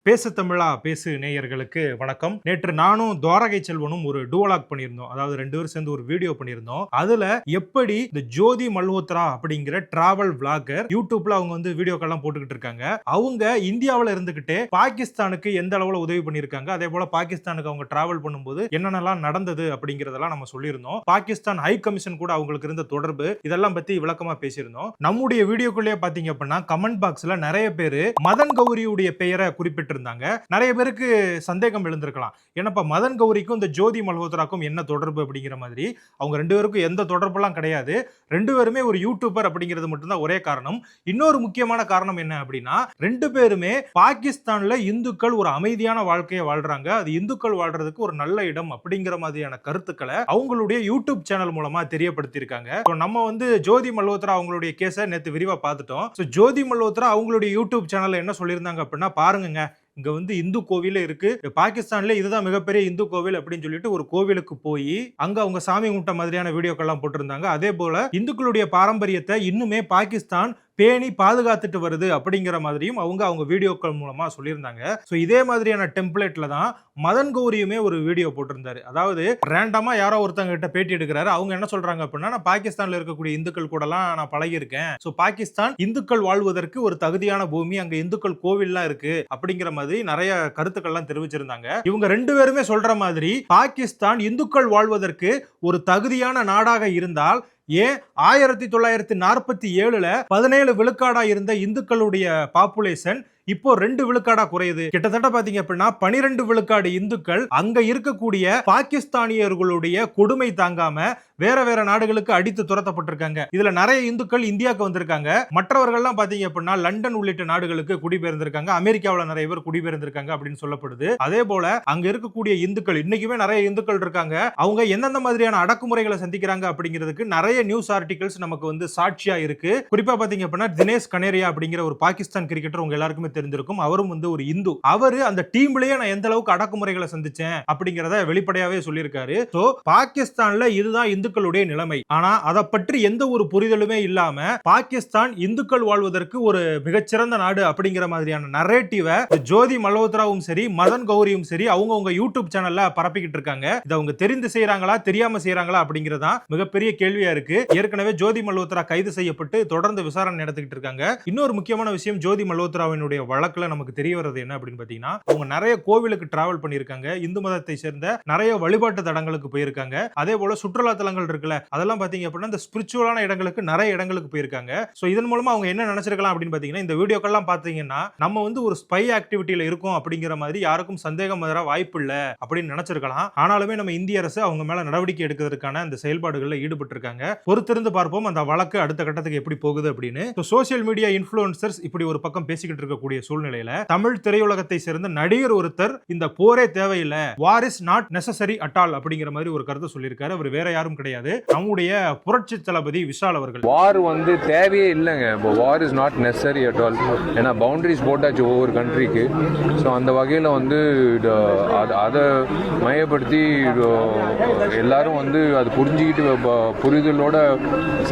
பேசு தமிழா பேசு நேயர்களுக்கு வணக்கம். நேற்று நானும் துவாரகை செல்வனும் ஒரு டூவலாக் பண்ணியிருந்தோம். அதாவது 2 பேரும் சேர்ந்து ஒரு வீடியோ பண்ணியிருந்தோம். அதுல எப்படி இந்த ஜோதி மல்ஹோத்ரா அப்படிங்கிற டிராவல் விளாகர் யூடியூப்ல அவங்க வந்து வீடியோக்கெல்லாம் போட்டுக்கிட்டு இருக்காங்க. அவங்க இந்தியாவில் இருந்துகிட்டே பாகிஸ்தானுக்கு எந்த அளவுல உதவி பண்ணியிருக்காங்க, அதே போல பாகிஸ்தானுக்கு அவங்க டிராவல் பண்ணும்போது என்னென்னலாம் நடந்தது அப்படிங்கறதெல்லாம் நம்ம சொல்லியிருந்தோம். பாகிஸ்தான் ஹை கமிஷன் கூட அவங்களுக்கு இருந்த தொடர்பு இதெல்லாம் பத்தி விளக்கமா பேசியிருந்தோம். நம்முடைய வீடியோக்குள்ளேயே பாத்தீங்க அப்படின்னா கமெண்ட் பாக்ஸ்ல நிறைய பேர் மதன் கௌரியுடைய பெயரை குறிப்பிட்டு இருந்தாங்க. நிறைய பேருக்கு சந்தேகம் எழுந்திருக்கலாம். ஏன்னா மதன் கௌரிக்கும் இந்த ஜோதி மல்ஹோத்ராக்கும் என்ன தொடர்பு அப்படிங்கிற மாதிரி. அவங்க 2 பேருக்கும் எந்த தொடர்புலாம் கிடையாது. 2 பேருமே ஒரு யூடியூபர் அப்படிங்கிறது மட்டும்தான் ஒரே காரணம். இன்னொரு முக்கியமான காரணம் என்ன அப்படின்னா 2 பேருமே பாகிஸ்தான்ல இந்துக்கள் ஒரு அமைதியான வாழ்க்கையை வாழ்றாங்க. அது இந்துக்கள் வாழ்றதுக்கு ஒரு நல்ல இடம் அப்படிங்கிற மாதிரியான கருத்துக்களை அவங்களுடைய யூடியூப் சேனல் மூலமா தெரியப்படுத்தியிருக்காங்க. நம்ம வந்து ஜோதி மல்ஹோத்ரா அவங்களுடைய கேஸை நேத்து விரிவா பார்த்துட்டோம். ஜோதி மல்ஹோத்ரா அவங்களுடைய யூடியூப் சேனல்ல என்ன சொல்லியிருந்தாங்க அப்படின்னா பாருங்க, இங்க வந்து இந்து கோவில் இருக்கு, பாகிஸ்தான்ல இதுதான் மிகப்பெரிய இந்து கோவில் அப்படின்னு சொல்லிட்டு ஒரு கோவிலுக்கு போய் அங்க அவங்க சாமி கும்பிட்ட மாதிரியான வீடியோக்கெல்லாம் போட்டிருந்தாங்க. அதே போல இந்துக்களுடைய பாரம்பரியத்தை இன்னுமே பாகிஸ்தான் பேணி பாதுகாத்துட்டு வருது அப்படிங்கிற மாதிரியும் அவங்க வீடியோக்கள் மூலமா சொல்லியிருந்தாங்க. இதே மாதிரியான டெம்ப்ளேட்ல தான் மதன் கௌரியுமே ஒரு வீடியோ போட்டிருந்தாரு. அதாவது ரேண்டமா யாரோ ஒருத்தங்க கிட்ட பேட்டி எடுக்கிறாரு. அவங்க என்ன சொல்றாங்க அப்படின்னா, நான் பாகிஸ்தான்ல இருக்கக்கூடிய இந்துக்கள் கூட எல்லாம் நான் பழகி இருக்கேன். பாகிஸ்தான் இந்துக்கள் வாழ்வதற்கு ஒரு தகுதியான பூமி, அங்க இந்துக்கள் கோவில்லாம் இருக்கு அப்படிங்கிற மாதிரி நிறைய கருத்துக்கள்லாம் தெரிவிச்சிருந்தாங்க. இவங்க 2 பேருமே சொல்ற மாதிரி பாகிஸ்தான் இந்துக்கள் வாழ்வதற்கு ஒரு தகுதியான நாடாக இருந்தால் ஏன் 1947ல 17 விழுக்காடா இருந்த இந்துக்களுடைய பாப்புலேஷன் இப்போ 2 விழுக்காடா குறையுது. கிட்டத்தட்ட பாத்தீங்க அப்படின்னா 12 விழுக்காடு இந்துக்கள் அங்க இருக்கக்கூடிய பாகிஸ்தானியர்களுடைய கொடுமை தாங்காம வேற வேற நாடுகளுக்கு அடித்து துரத்தப்பட்டிருக்காங்க. இதுல நிறைய இந்துக்கள் இந்தியாவுக்கு வந்திருக்காங்க. மற்றவர்கள்லாம் பாத்தீங்க அப்படின்னா லண்டன் உள்ளிட்ட நாடுகளுக்கு குடிபெயர்ந்திருக்காங்க. அமெரிக்காவில் நிறைய பேர் குடிபெயர்ந்திருக்காங்க அப்படின்னு சொல்லப்படுது. அதே போல அங்க இருக்கக்கூடிய இந்துக்கள் இன்னைக்குமே நிறைய இந்துக்கள் இருக்காங்க. அவங்க எந்தெந்த மாதிரியான அடக்குமுறைகளை சந்திக்கிறாங்க அப்படிங்கிறதுக்கு நிறைய நியூஸ் ஆர்டிகல்ஸ் நமக்கு வந்து சாட்சியா இருக்கு. குறிப்பா பாத்தீங்க அப்படின்னா தினேஷ் கனேரியா அப்படிங்கிற ஒரு பாகிஸ்தான் கிரிக்கெட்டர் உங்க எல்லாருக்குமே தெரிஞ்சிருக்கும். அவரும் வந்து ஒரு இந்து. அவரு அந்த டீம்லயே நான் எந்த அளவுக்கு அடக்குமுறைகளை சந்திச்சேன் அப்படிங்கறத வெளிப்படையாவே சொல்லியிருக்காரு. பாகிஸ்தான்ல இதுதான் இந்துக்களுடைய நிலைமை. ஆனா அதை பற்றி எந்த ஒரு புரிதலுமே இல்லாம பாகிஸ்தான் இந்துக்கள் வாழ்வதற்கு ஒரு மிகச்சிறந்த நாடு அப்படிங்கிற மாதிரியான நரேட்டிவை ஜோதி மல்ஹோத்ராவும் சரி மதன் கௌரியும் சரி அவங்க யூடியூப் சேனல்ல பரப்பிக்கிட்டு இருக்காங்க. இதை அவங்க தெரிந்து செய்யறாங்களா தெரியாம செய்யறாங்களா அப்படிங்கறதா மிகப்பெரிய கேள்வியா இருக்கு. ஏற்கனவே ஜோதி மல்ஹோத்ரா கைது செய்யப்பட்டு தொடர்ந்து விசாரணை நடத்திக்கிட்டு இருக்காங்க. இன்னொரு முக்கியமான விஷயம் ஜோதி மல்ஹோத்ராவினுடைய வழக்குல நமக்கு தெரிய வருது என்ன அப்படின்னு பாத்தீங்கன்னா, அவங்க நிறைய கோவிலுக்கு டிராவல் பண்ணிருக்காங்க. இந்து மதத்தை சேர்ந்த நிறைய வழிபாட்டு தலங்களுக்கு போயிருக்காங்க. அதே போல சுற்றுலா தலங்கள் இருக்குல்ல, அதெல்லாம் பாத்தீங்க அப்படின்னா இந்த ஸ்பிரிச்சுவலான இடங்களுக்கு நிறைய இடங்களுக்கு போயிருக்காங்க. இதன் மூலமா அவங்க என்ன நினைச்சிருக்கலாம் அப்படின்னு பாத்தீங்கன்னா, இந்த வீடியோக்கெல்லாம் பாத்தீங்கன்னா நம்ம வந்து ஒரு ஸ்பை ஆக்டிவிட்டியில இருக்கும் அப்படிங்கிற மாதிரி யாருக்கும் சந்தேகம் வர வாய்ப்பு இல்ல அப்படின்னு நினைச்சிருக்கலாம். ஆனாலுமே நம்ம இந்திய அரசு அவங்க மேல நடவடிக்கை எடுக்கிறதுக்கான அந்த செயல்பாடுகள்ல ஈடுபட்டு இருக்காங்க. பொறுத்திருந்து பார்ப்போம் அந்த வழக்கு அடுத்த கட்டத்துக்கு எப்படி போகுது அப்படின்னு. சோசியல் மீடியா இன்ஃப்ளூயன்சர்ஸ் இப்படி ஒரு பக்கம் பேசிக்கிட்டு இருக்கக்கூடிய சூழ்நிலையில தமிழ் திரையுலகத்தை சேர்ந்த நடிகர் ஒருத்தர் இந்த போரே தேவையில்லை, war is not necessary at all அப்படிங்கிற மாதிரி ஒரு கருத்து சொல்லியிருக்காரு. அவர் வேற யாரும் கிடையாது, நம்முடைய புரட்சி தளபதி விஷால் அவர்கள். வார் வந்து தேவையே இல்லைங்க. War is not necessary at all. ஏன்னா பவுண்டரிஸ் போட்டாச்சு ஒவ்வொரு கண்ட்ரிக்கு. ஸோ அந்த வகையில் வந்து அதை மையப்படுத்தி எல்லாரும் வந்து அது புரிஞ்சுக்கிட்டு புரிதலோட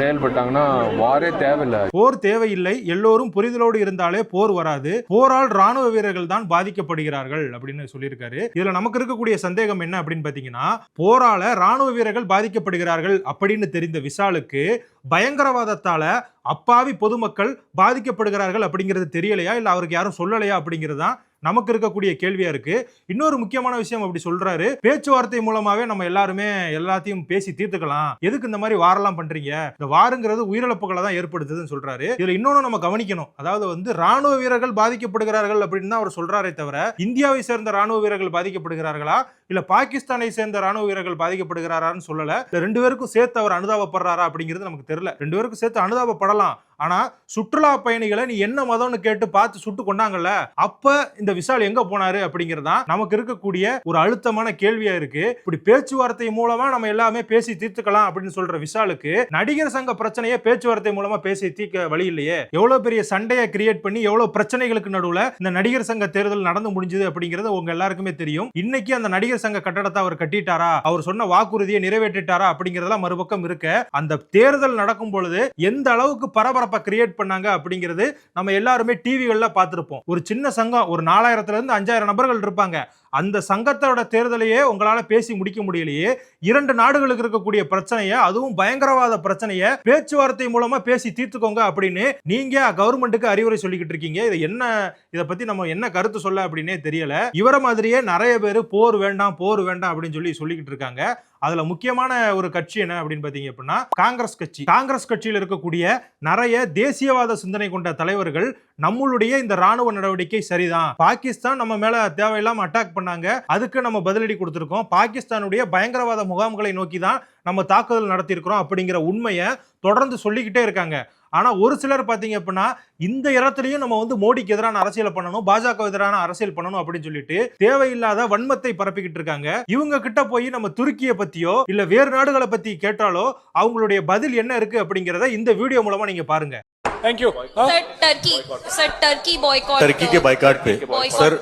செயல்பட்டாங்கன்னா வாரே தேவையில்லை. போர் தேவையில்லை, எல்லோரும் புரிதலோடு இருந்தாலே போர் வராது, போரால் ராணுவ வீரர்கள் தான் பாதிக்கப்படுகிறார்கள் அப்படின்னு சொல்லியிருக்காரு. இதுல நமக்கு இருக்கக்கூடிய சந்தேகம் என்ன அப்படின்னு பாத்தீங்கன்னா, போரால ராணுவ வீரர்கள் பாதிக்கப்படுகிறார்கள் அப்படின்னு தெரிந்த விஷாலுக்கு பயங்கரவாதத்தால அப்பாவி பொதுமக்கள் பாதிக்கப்படுகிறார்கள் அப்படிங்கிறது தெரியலையா, இல்ல அவருக்கு யாரும் சொல்லலையா அப்படிங்கிறது தான் நமக்கு இருக்கக்கூடிய கேள்வியா இருக்கு. இன்னொரு முக்கியமான விஷயம் அப்படி சொல்றாரு, பேச்சுவார்த்தை மூலமாவே நம்ம எல்லாருமே எல்லாத்தையும் பேசி தீர்த்துக்கலாம், எதுக்கு இந்த மாதிரி வாரெல்லாம் பண்றீங்க, இந்த வாருங்கிறது உயிரிழப்புகளை தான் ஏற்படுத்துதுன்னு சொல்றாரு. இதுல இன்னொன்னு நம்ம கவனிக்கணும், அதாவது வந்து ராணுவ வீரர்கள் பாதிக்கப்படுகிறார்கள் அப்படின்னு தான் அவர் சொல்றாரே தவிர இந்தியாவை சேர்ந்த ராணுவ வீரர்கள் பாதிக்கப்படுகிறார்களா இல்ல பாகிஸ்தானை சேர்ந்த ராணுவ வீரர்கள் பாதிக்கப்படுகிறாரான்னு சொல்லல. 2 பேருக்கும் சேர்த்து அவர் அனுதாபப்படுறாரா அப்படிங்கிறது நமக்கு தெரியல. 2 பேருக்கும் சேர்த்து அனுதாபப்படலாம். ஆனா சுற்றுலா பயணிகளை நீ என்ன மதம்னு கேட்டு பார்த்து சுட்டு கொண்டாங்கல்ல, அப்ப இந்த விஷால் எங்க போனாரு அப்படிங்கறதா நமக்கு இருக்கக்கூடிய ஒரு அழுத்தமான கேள்வியா இருக்கு. இப்படி பேச்சுவார்த்தை மூலமா நம்ம எல்லாமே பேசி தீர்த்துக்கலாம் அப்படின்னு சொல்ற விஷாலுக்கு நடிகர் சங்க பிரச்சனையை பேச்சுவார்த்தை மூலமா பேசி தீர்க்க வழி இல்லையே. எவ்வளவு பெரிய சண்டையை கிரியேட் பண்ணி எவ்வளவு பிரச்சனைகளுக்கு நடுவுல இந்த நடிகர் சங்க தேர்தல் நடந்து முடிஞ்சது அப்படிங்கிறது உங்க எல்லாருக்குமே தெரியும். இன்னைக்கு அந்த நடிகர் சங்க கட்டடத்தை அவர் கட்டிட்டாரா, அவர் சொன்ன வாக்குறுதியை நிறைவேற்றிட்டாரா அப்படிங்கறதெல்லாம் மறுபக்கம் இருக்க, அந்த தேர்தல் நடக்கும் பொழுது எந்த அளவுக்கு பரபரப்பு பரபரப்பை கிரியேட் பண்ணாங்க அப்படிங்கிறது நம்ம எல்லாருமே டிவிகள்ல பார்த்திருப்போம். ஒரு சின்ன சங்கம், ஒரு 4000 இருந்து 5000 நபர்கள் இருப்பாங்க. அந்த சங்கத்தோட தேர்தலையே உங்களால பேசி முடிக்க முடியலையே. 2 நாடுகளுக்கு இருக்கக்கூடிய பிரச்சனையை, அதுவும் பயங்கரவாத பிரச்சனையை பேச்சுவார்த்தை மூலமா பேசி தீர்த்துக்கோங்க அப்படின்னு நீங்க கவர்மெண்ட்டுக்கு அறிவுரை சொல்லிக்கிட்டு இருக்கீங்க. இதை பத்தி நம்ம என்ன கருத்து சொல்ல அப்படின்னே தெரியல. இவர மாதிரியே நிறைய பேர் போர் வேண்டாம் அப்படின்னு சொல்லிக்கிட்டு இருக்காங்க. அதுல முக்கியமான ஒரு கட்சி என்ன அப்படின்னு பாத்தீங்க அப்படின்னா காங்கிரஸ் கட்சி. காங்கிரஸ் கட்சியில் இருக்கக்கூடிய நிறைய தேசியவாத சிந்தனை கொண்ட தலைவர்கள் நம்மளுடைய இந்த ராணுவ நடவடிக்கை சரிதான், பாகிஸ்தான் நம்ம மேல தேவையில்லாம அட்டாக் பண்ணாங்க, அதுக்கு நம்ம பதிலடி கொடுத்திருக்கோம், பாகிஸ்தானுடைய பயங்கரவாத முகாம்களை நோக்கி தான் நம்ம தாக்குதல் நடத்தி இருக்கிறோம் அப்படிங்கிற உண்மையை தொடர்ந்து சொல்லிக்கிட்டே இருக்காங்க. ஆனா ஒரு சிலர் பாத்தீங்க அப்படின்னா இந்த இடத்துலயும் நம்ம மோடிக்கு எதிரான அரசியல் பண்ணணும், பாஜக எதிரான அரசியல் பண்ணணும் அப்படின்னு சொல்லிட்டு தேவையில்லாத வன்மத்தை பரப்பிக்கிட்டு இருக்காங்க. இவங்க கிட்ட போய் நம்ம துருக்கியை பத்தியோ இல்ல வேறு நாடுகளை பத்தி கேட்டாலோ அவங்களுடைய பதில் என்ன இருக்கு அப்படிங்கறத இந்த வீடியோ மூலமா நீங்க பாருங்க. Thank you. Sir Turkey boycott, Turkey के बायकॉट पे सर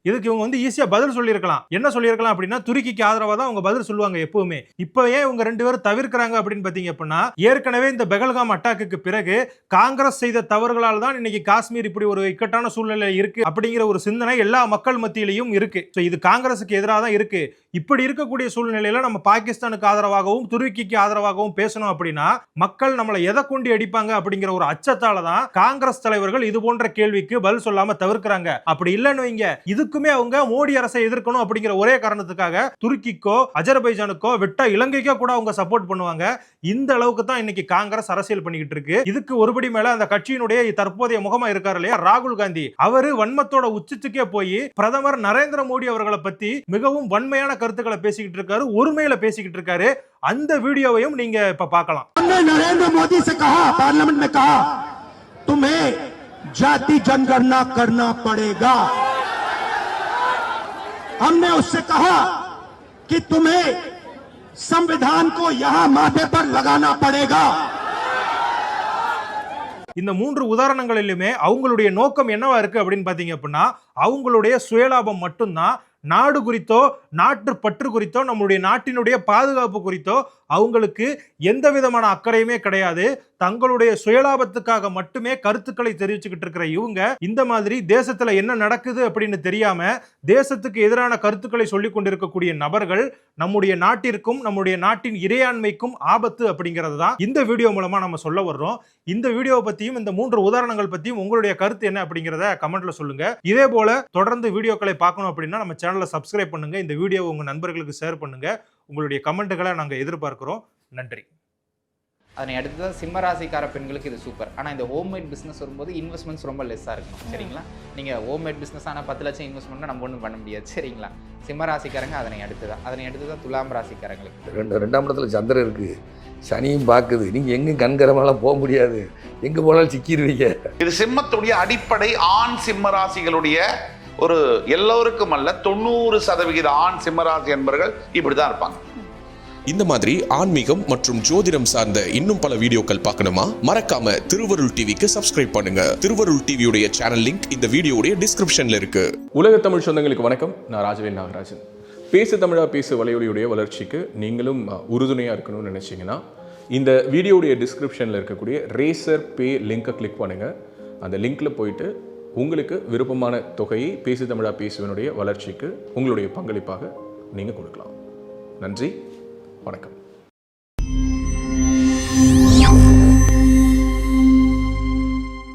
இதுக்கு இவங்க ஈஸியா பதில் சொல்லியிருக்கலாம். என்ன சொல்லியிருக்கலாம் அப்படின்னா துருக்கிக்கு ஆதரவா தான் அவங்க பதில் சொல்லுவாங்க எப்பவுமே. இப்ப ஏன் இவங்க 2 பேரும் தவிர்க்கிறாங்க அப்படின்னு பாத்தீங்க அப்படின்னா ஏற்கனவே இந்த பெகல்காம் அட்டாக்கு பிறகு காங்கிரஸ் செய்த தவறுகளால் தான் இன்னைக்கு காஷ்மீர் இப்படி ஒரு இக்கட்டான சூழ்நிலை இருக்கு அப்படிங்கிற ஒரு சிந்தனை எல்லா மக்கள் மத்தியிலையும் இருக்கு. இது காங்கிரஸுக்கு எதிராக தான் இருக்கு. இப்படி இருக்கக்கூடிய சூழ்நிலையில நம்ம பாகிஸ்தானுக்கு ஆதரவாகவும் துருக்கிக்கு ஆதரவாகவும் பேசணும் அப்படின்னா மக்கள் நம்மளை எதை கொண்டு அடிப்பாங்க அப்படிங்கிற ஒரு அச்சத்தால தான் காங்கிரஸ் தலைவர்கள் இது போன்ற கேள்விக்கு பதில் சொல்லாம தவிர்க்கிறாங்க. அப்படி இல்லைன்னு வைங்க, இதுக்குமே அவங்க மோடி அரசை எதிர்க்கணும் அப்படிங்கிற ஒரே காரணத்துக்காக துருக்கிக்கோ அஜர்பைஜானுக்கோ விட்டா இலங்கைக்கோ கூட அவங்க சப்போர்ட் பண்ணுவாங்க. இந்த அளவுக்கு தான் இன்னைக்கு காங்கிரஸ் அரசியல் பண்ணிக்கிட்டு இருக்கு. இதுக்கு ஒருபடி மேல அந்த கட்சியினுடைய தற்போதைய முகமா இருக்காரு இல்லையா ராகுல் காந்தி, அவரு வன்மத்தோட உச்சத்துக்கே போய் பிரதமர் நரேந்திர மோடி அவர்களை பத்தி மிகவும் வன்மையான கருத்துக்களை பேசிக்கிட்டு இருக்காரு, ஒருமையில பேசிக்கிட்டு இருக்காரு. அந்த வீடியோவையும் நீங்க இப்ப பார்க்கலாம். नरेंद्र मोदी से कहा, पार्लियामेंट में कहा, तुम्हें जाति जनगणना करना पड़ेगा। हमने उससे कहा कि तुम्हें संविधान को यहां माथे पर लगाना पड़ेगा। இந்த 3 உதாரணங்களிலுமே அவங்களுடைய நோக்கம் என்னவா இருக்கு அப்படின்னு பாத்தீங்க அப்படின்னா அவங்களுடைய சுயலாபம் மட்டும்தான். நாடு குறித்தோ நாட்டு பற்று குறித்தோ நம்முடைய நாட்டினுடைய பாதுகாப்பு குறித்தோ அவங்களுக்கு எந்த விதமான அக்கறையுமே கிடையாது. தங்களுடைய சுயலாபத்துக்காக மட்டுமே கருத்துக்களை தெரிவிச்சுக்கிட்டு இருக்கிற இவங்க இந்த மாதிரி தேசத்துல என்ன நடக்குது அப்படின்னு தெரியாம தேசத்துக்கு எதிரான கருத்துக்களை சொல்லிக் கொண்டிருக்கக்கூடிய நபர்கள் நம்முடைய நாட்டிற்கும் நம்முடைய நாட்டின் இறையாண்மைக்கும் ஆபத்து அப்படிங்கிறது தான் இந்த வீடியோ மூலமா நம்ம சொல்ல வர்றோம். இந்த வீடியோவை பத்தியும் இந்த 3 உதாரணங்கள் பத்தியும் உங்களுடைய கருத்து என்ன அப்படிங்கிறத கமெண்ட்ல சொல்லுங்க. இதே போல தொடர்ந்து வீடியோக்களை பார்க்கணும் அப்படின்னா நம்ம சேனலை சப்ஸ்கிரைப் பண்ணுங்க. இந்த வீடியோவை உங்க நண்பர்களுக்கு ஷேர் பண்ணுங்க. உங்களுடைய கமெண்ட்டுகளை நாங்கள் எதிர்பார்க்கிறோம். நன்றி. அதனை அடுத்து சிம்ம ராசிக்கார பெண்களுக்கு இது சூப்பர். ஆனால் இந்த ஹோம்மேட் பிஸ்னஸ் வரும்போது இன்வெஸ்ட்மெண்ட்ஸ் ரொம்ப லெஸ்ஸாக இருக்கணும். சரிங்களா? நீங்கள் ஹோம்மேட் பிஸ்னஸ் ஆனால் 10 லட்சம் இன்வெஸ்ட்மெண்ட்னா நம்ம ஒன்றும் பண்ண முடியாது. சரிங்களா? சிம்ம ராசிக்காரங்க அதனை அடுத்து தான் துலாம் ராசிக்காரங்களுக்கு. 2ஆம் இடத்துல சந்திரன் இருக்குது, சனியும் பார்க்குது. நீங்கள் எங்கே கண்கரமெல்லாம் போக முடியாது, எங்கே போனாலும் சிக்கிடுவீங்க. இது சிம்மத்துடைய அடிப்படை ஆண் சிம்ம ராசிகளுடைய ஒரு எல்லோருக்கும் அல்ல 90% ஆண் சிம்மராசி என்பவர்கள் இப்படிதான் இருப்பாங்க. இந்த மாதிரி ஆன்மீகம் மற்றும் ஜோதிடம் சார்ந்த இன்னும் பல வீடியோக்கள் பார்க்கணுமா? மறக்காம திருவருள் டிவிக்கு சப்ஸ்கிரைப் பண்ணுங்க. திருவருள் டிவியுடைய சேனல் லிங்க் இந்த வீடியோடைய டிஸ்கிரிப்ஷன்ல இருக்கு. உலக தமிழ் சொந்தங்களுக்கு வணக்கம். நான் ராஜவேல் நாகராஜன். பேசு தமிழா பேசு வலையொலியுடைய வளர்ச்சிக்கு நீங்களும் உறுதுணையாக இருக்கணும்னு நினச்சிங்கன்னா இந்த வீடியோடைய டிஸ்கிரிப்ஷனில் இருக்கக்கூடிய ரேசர் பே லிங்கை கிளிக் பண்ணுங்கள். அந்த லிங்க்கில் போயிட்டு உங்களுக்கு விருப்பமான தொகையை பேசு தமிழா பேசுவனுடைய வளர்ச்சிக்கு உங்களுடைய பங்களிப்பாக நீங்கள் கொடுக்கலாம். நன்றி, வணக்கம்.